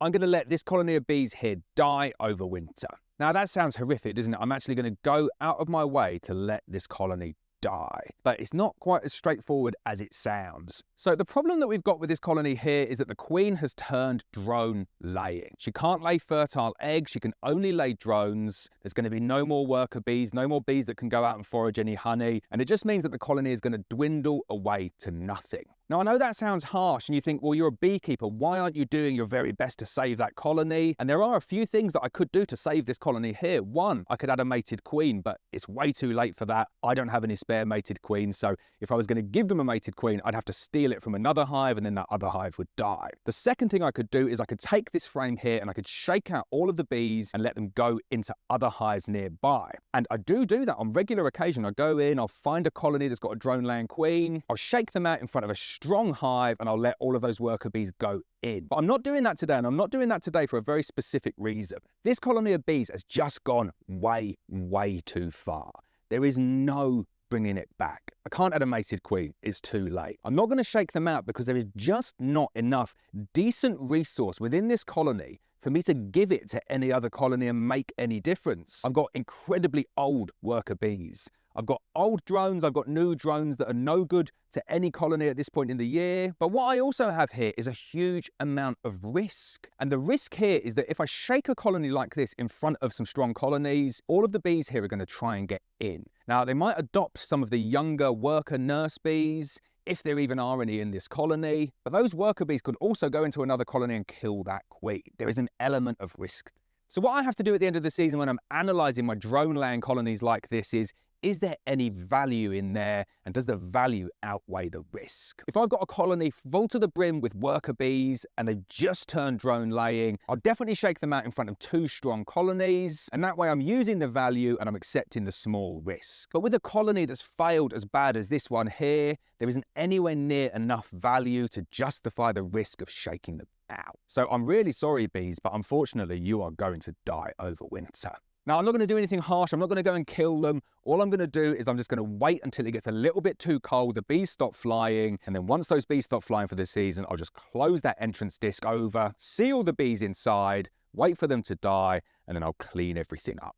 I'm going to let this colony of bees here die over winter. Now that sounds horrific, doesn't it? I'm actually going to go out of my way to let this colony die. But it's not quite as straightforward as it sounds. So the problem that we've got with this colony here is that the queen has turned drone laying. She can't lay fertile eggs, she can only lay drones. There's going to be no more worker bees, no more bees that can go out and forage any honey, and it just means that the colony is going to dwindle away to nothing. Now, I know that sounds harsh and you think, well, you're a beekeeper. Why aren't you doing your very best to save that colony? And there are a few things that I could do to save this colony here. One, I could add a mated queen, but it's way too late for that. I don't have any spare mated queens. So if I was going to give them a mated queen, I'd have to steal it from another hive and then that other hive would die. The second thing I could do is I could take this frame here and I could shake out all of the bees and let them go into other hives nearby. And I do that on regular occasion. I go in, I'll find a colony that's got a drone laying queen. I'll shake them out in front of a strong hive and I'll let all of those worker bees go in. But I'm not doing that today, and I'm not doing that today for a very specific reason. This colony of bees has just gone way, way too far. There is no bringing it back. I can't add a mated queen, it's too late. I'm not going to shake them out because there is just not enough decent resource within this colony for me to give it to any other colony and make any difference. I've got incredibly old worker bees. I've got old drones, I've got new drones that are no good to any colony at this point in the year. But what I also have here is a huge amount of risk. And the risk here is that if I shake a colony like this in front of some strong colonies, all of the bees here are going to try and get in. Now, they might adopt some of the younger worker nurse bees, if there even are any in this colony, but those worker bees could also go into another colony and kill that queen. There is an element of risk. So what I have to do at the end of the season when I'm analysing my drone laying colonies like this is there any value in there, and does the value outweigh the risk? If I've got a colony full to the brim with worker bees and they've just turned drone laying, I'll definitely shake them out in front of two strong colonies, and that way I'm using the value and I'm accepting the small risk. But with a colony that's failed as bad as this one here, there isn't anywhere near enough value to justify the risk of shaking them out. So I'm really sorry, bees, but unfortunately you are going to die over winter. Now, I'm not going to do anything harsh. I'm not going to go and kill them. All I'm going to do is I'm just going to wait until it gets a little bit too cold, the bees stop flying, and then once those bees stop flying for the season, I'll just close that entrance disc over, seal the bees inside, wait for them to die, and then I'll clean everything up.